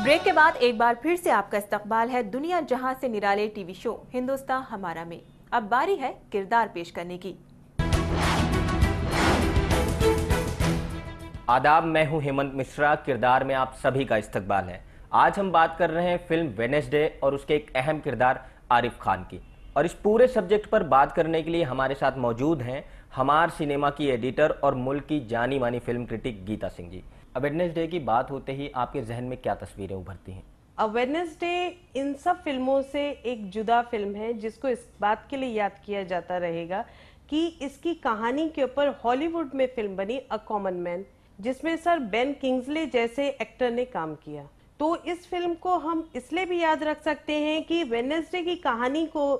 Break के बाद एक बार फिर से आपका इस्तकबाल है दुनिया जहां से निराले टीवी शो हिंदुस्तान हमारा में। अब बारी है किरदार पेश करने की। आदाब, मैं हूं हेमंत मिश्रा। किरदार में आप सभी का इस्तकबाल है। आज हम बात कर रहे हैं फिल्म वेडनेसडे और उसके एक अहम किरदार आरिफ खान की। और इस पूरे सब्जेक्ट पर बात करने के लिए हमारे साथ मौजूद हैं हमार सिनेमा की एडिटर और मुल्क की जानी मानी फिल्म क्रिटिक गीता सिंह जी। अब वेडनेसडे की बात होते ही आपके जहन में क्या तस्वीरें उभरती हैं? वेडनेसडे इन सब फिल्मों से एक जुदा फिल्म है जिसको इस बात के लिए याद किया जाता रहेगा कि इसकी कहानी के ऊपर हॉलीवुड में फिल्म बनी अ कॉमन मैन, जिसमें सर बेन किंग्सले जैसे एक्टर ने काम किया। तो इस फिल्म को हम इसलिए भी याद रख सकते हैं कि वेडनेसडे की कहानी को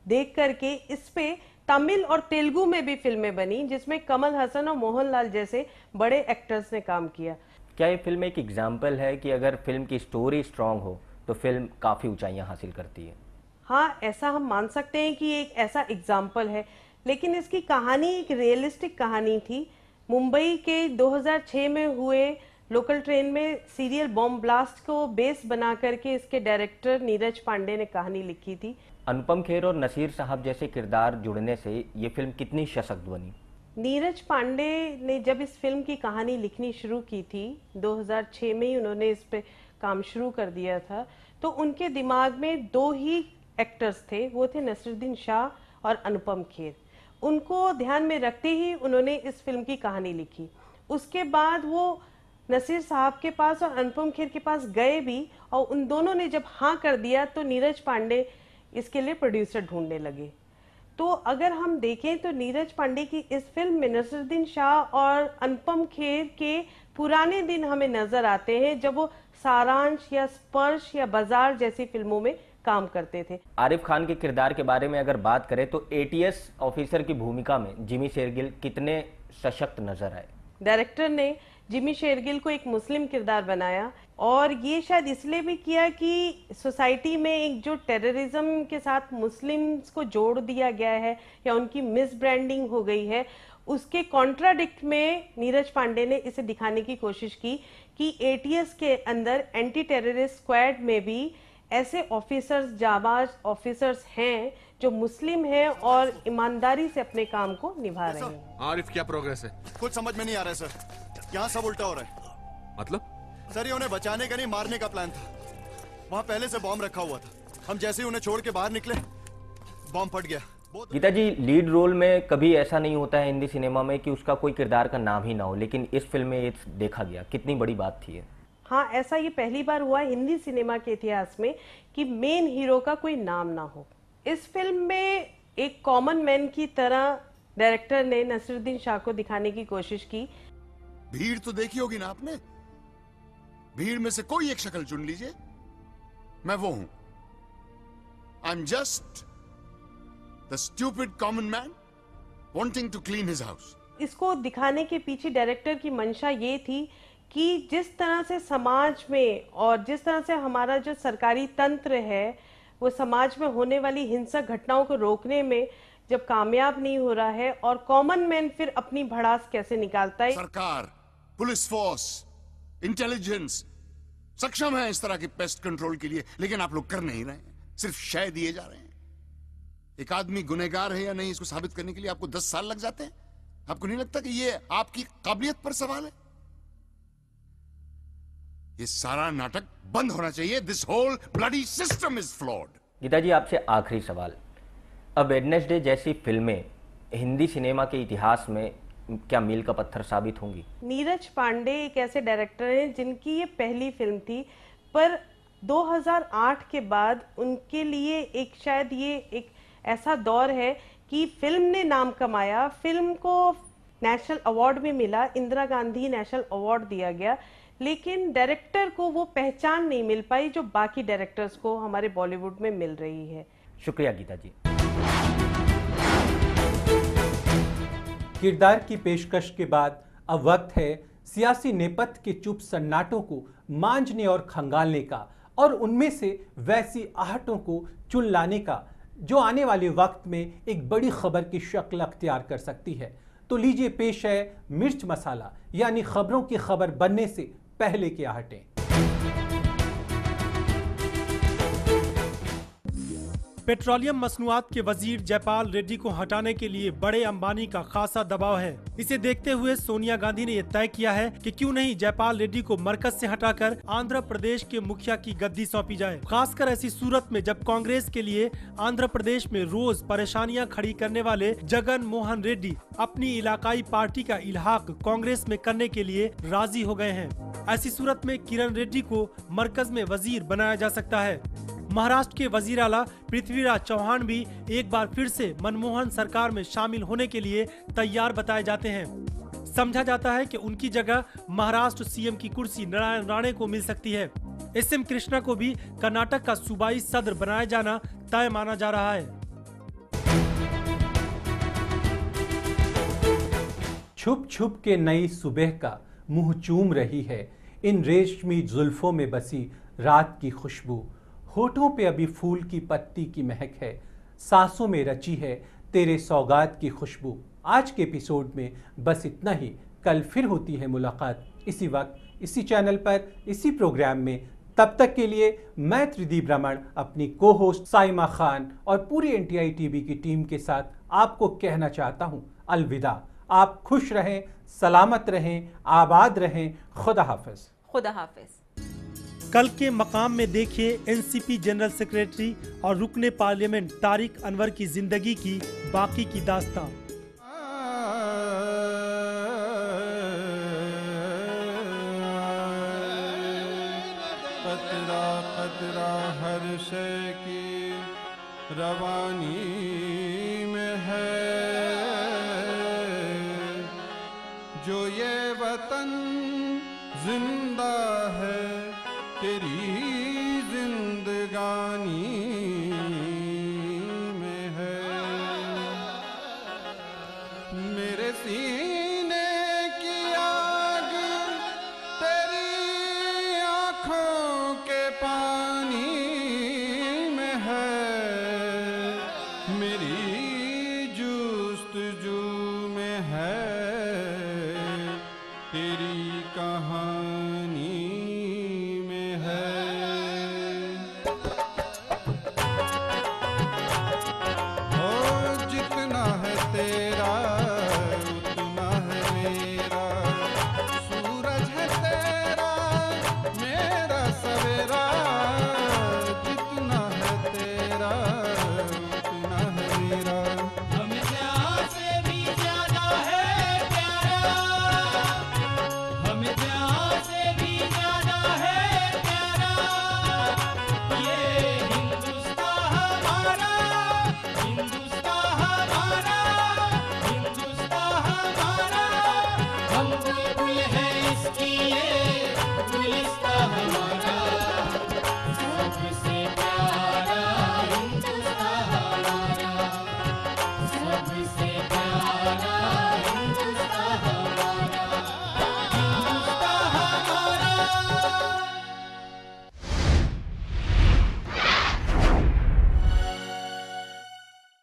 देख करके इस पे तमिल और तेलुगु में भी फिल्में बनी जिसमें कमल हसन और मोहनलाल जैसे बड़े एक्टर्स ने काम किया। क्या ये फिल्म एक एग्जाम्पल है कि अगर फिल्म की स्टोरी स्ट्रांग हो तो फिल्म काफ़ी ऊंचाइयां हासिल करती है? हाँ, ऐसा हम मान सकते हैं कि एक ऐसा एग्जाम्पल है, लेकिन इसकी कहानी एक रियलिस्टिक कहानी थी। मुंबई के 2006 में हुए लोकल ट्रेन में सीरियल बॉम्ब ब्लास्ट को बेस बना करके इसके डायरेक्टर नीरज पांडे ने कहानी लिखी थी। अनुपम खेर और नसीर साहब जैसे किरदार जुड़ने से ये फिल्म कितनी सशक्त बनी? नीरज पांडे ने जब इस फिल्म की कहानी लिखनी शुरू की थी 2006 में ही उन्होंने इस पे काम शुरू कर दिया था, तो उनके दिमाग में दो ही एक्टर्स थे, वो थे नसीरुद्दीन शाह और अनुपम खेर। उनको ध्यान में रखते ही उन्होंने इस फिल्म की कहानी लिखी। उसके बाद वो नसीर साहब के पास और अनुपम खेर के पास गए भी, और उन दोनों ने जब हाँ कर दिया तो नीरज पांडे इसके लिए प्रोड्यूसर ढूंढने लगे। तो अगर हम देखें तो नीरज पांडे की इस फिल्म में नसीरुद्दीन शाह और अनुपम खेर के पुराने दिन हमें नजर आते हैं जब वो सारांश या स्पर्श या बाजार जैसी फिल्मों में काम करते थे। आरिफ खान के किरदार के बारे में अगर बात करें तो एटीएस ऑफिसर की भूमिका में जिमी शेरगिल कितने सशक्त नजर आए? डायरेक्टर ने जिमी शेरगिल को एक मुस्लिम किरदार बनाया, और ये शायद इसलिए भी किया कि सोसाइटी में एक जो टेररिज्म के साथ मुस्लिम्स को जोड़ दिया गया है या उनकी मिस ब्रांडिंग हो गई है, उसके कॉन्ट्राडिक्ट में नीरज पांडे ने इसे दिखाने की कोशिश की कि एटीएस के अंदर एंटी टेररिस्ट स्क्वाड में भी ऐसे ऑफिसर्स, जाबाज ऑफिसर्स हैं जो मुस्लिम हैं और ईमानदारी से अपने काम को निभा रहे हैं। आरिफ, क्या प्रोग्रेस है? कुछ समझ में नहीं आ रहा है सर। यहाँ सब उल्टा हो रहा है। मतलब? सर, ये उन्हें बचाने का नहीं, मारने का प्लान था। वहाँ पहले से बॉम्ब रखा हुआ था। हम जैसे ही उन्हें छोड़ के बाहर निकले, बॉम्ब फट गया। गीता जी, लीड रोल में कभी ऐसा नहीं होता है हिंदी सिनेमा में कि उसका कोई किरदार का नाम ही ना हो, लेकिन इस फिल्म में ये देखा गया। कितनी बड़ी बात थी ये? हाँ, ऐसा ये पहली बार हुआ हिंदी सिनेमा के इतिहास में कि मेन हीरो का कोई नाम ना हो। इस फिल्म में एक कॉमन मैन की तरह डायरेक्टर ने नसीरुद्दीन शाह को दिखाने की कोशिश की। भीड़ तो देखी होगी ना आपने? भीड़ में से कोई एक शक्ल चुन लीजिए, मैं वो हूं। I am just the stupid common man wanting to clean his house. इसको दिखाने के पीछे डायरेक्टर की मंशा ये थी कि जिस तरह से समाज में और जिस तरह से हमारा जो सरकारी तंत्र है वो समाज में होने वाली हिंसक घटनाओं को रोकने में जब कामयाब नहीं हो रहा है, और कॉमन मैन फिर अपनी भड़ास कैसे निकालता है। सरकार, पुलिस फोर्स, इंटेलिजेंस सक्षम है इस तरह की पेस्ट कंट्रोल के लिए, लेकिन आप लोग कर नहीं रहे हैं, सिर्फ शय दिए जा रहे हैं। एक आदमी गुनहगार है या नहीं इसको साबित करने के लिए आपको 10 साल लग जाते हैं। आपको नहीं लगता कि ये आपकी काबिलियत पर सवाल है? ये सारा नाटक बंद होना चाहिए। This whole bloody system is flawed. Geeta ji, आपसे आखिरी सवाल। अब वेडनेसडे जैसी फिल्में हिंदी सिनेमा के इतिहास में क्या मील का पत्थर साबित होंगी? नीरज पांडे एक ऐसे डायरेक्टर हैं जिनकी ये पहली फिल्म थी, पर 2008 के बाद उनके लिए एक शायद ये एक ऐसा दौर है कि फिल्म ने नाम कमाया, फिल्म को नेशनल अवार्ड भी मिला, इंदिरा गांधी नेशनल अवार्ड दिया गया, लेकिन डायरेक्टर को वो पहचान नहीं मिल पाई जो बाकी डायरेक्टर्स को हमारे बॉलीवुड में मिल रही है। शुक्रिया गीता जी। किरदार की पेशकश के बाद अब वक्त है सियासी नेपथ्य के चुप सन्नाटों को मांझने और खंगालने का, और उनमें से वैसी आहटों को चुन लाने का जो आने वाले वक्त में एक बड़ी खबर की शक्ल अख्तियार कर सकती है। तो लीजिए पेश है मिर्च मसाला, यानी खबरों की खबर बनने से पहले की आहटें। पेट्रोलियम मसनूआत के वजीर जयपाल रेड्डी को हटाने के लिए बड़े अंबानी का खासा दबाव है। इसे देखते हुए सोनिया गांधी ने यह तय किया है कि क्यों नहीं जयपाल रेड्डी को मरकज से हटाकर आंध्र प्रदेश के मुखिया की गद्दी सौंपी जाए। खासकर ऐसी सूरत में जब कांग्रेस के लिए आंध्र प्रदेश में रोज परेशानियां खड़ी करने वाले जगन मोहन रेड्डी अपनी इलाकाई पार्टी का इल्हाक कांग्रेस में करने के लिए राजी हो गए हैं। ऐसी सूरत में किरण रेड्डी को मरकज में वजीर बनाया जा सकता है। महाराष्ट्र के वजीर आला पृथ्वीराज चौहान भी एक बार फिर से मनमोहन सरकार में शामिल होने के लिए तैयार बताए जाते हैं। समझा जाता है कि उनकी जगह महाराष्ट्र सीएम की कुर्सी नारायण राणे को मिल सकती है। एसएम कृष्णा को भी कर्नाटक का सूबाई सदर बनाया जाना तय माना जा रहा है। छुप छुप के नई सुबह का मुंह चूम रही है इन रेशमी जुल्फों में बसी रात की खुशबू। होठों पे अभी फूल की पत्ती की महक है, सांसों में रची है तेरे सौगात की खुशबू। आज के एपिसोड में बस इतना ही। कल फिर होती है मुलाकात इसी वक्त, इसी चैनल पर, इसी प्रोग्राम में। तब तक के लिए मैं त्रिदीप रमन अपनी को होस्ट साइमा खान और पूरी एनटीआई टीवी की टीम के साथ आपको कहना चाहता हूं अलविदा। आप खुश रहें, सलामत रहें, आबाद रहें। खुदा हाफिज। खुदा हाफिज। कल के मकाम में देखिए एनसीपी जनरल सेक्रेटरी और रुकने पार्लियामेंट तारिक अनवर की जिंदगी की बाकी की दास्तां। कतरा कतरा हर शय की रवानी में है, जो ये वतन जिंदा है तेरी जिंदगानी में है। मेरे सीने की आग तेरी आँखों के पानी में है, मेरी जुस्तजू में है तेरी कहानी में है। ओ जितना है तेरा उतना है मेरा, सूरज है तेरा मेरा सवेरा। जितना है तेरा उतना है मेरा। हम जान से भी ज्यादा है प्यारा, हम जान से भी ज्यादा है प्यारा। ये हिंदुस्तान हमारा, हिंदुस्तान हमारा, हिंदुस्तान हमारा। हम बुलबुल है इसकी ये